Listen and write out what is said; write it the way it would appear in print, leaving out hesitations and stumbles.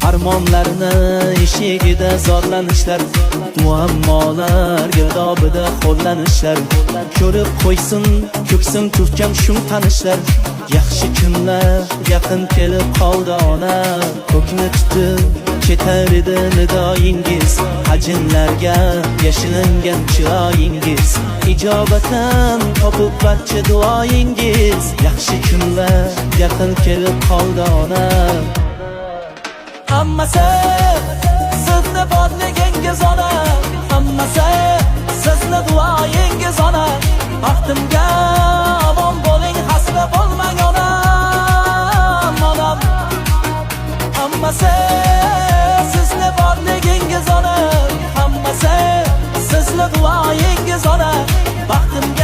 Armonlarni eshigida zorlanishlar, muammolar girdobida xo'llanishlar. Ko'rib qo'ysin ko'ksim to'kkan shum tanishlar. Yaxshi kunlar yaqin kelib qoldi ona, ko'kni tutib ketar edi nidoyingiz. Hajinlarga yashiringan chiroyingiz, ijobatan topib barcha duoyingiz. Yaxshi kunlar yaqin kelib qoldi ona. Hammasi sizni bodligingiz ona, hammasi sizni duoyingiz ona. Baxtimga omon bo'ling, hasra bo'lmang onam, onam. Hammasi sizni bodligingiz ona, hammasi sizni duoyingiz ona. Baxtimga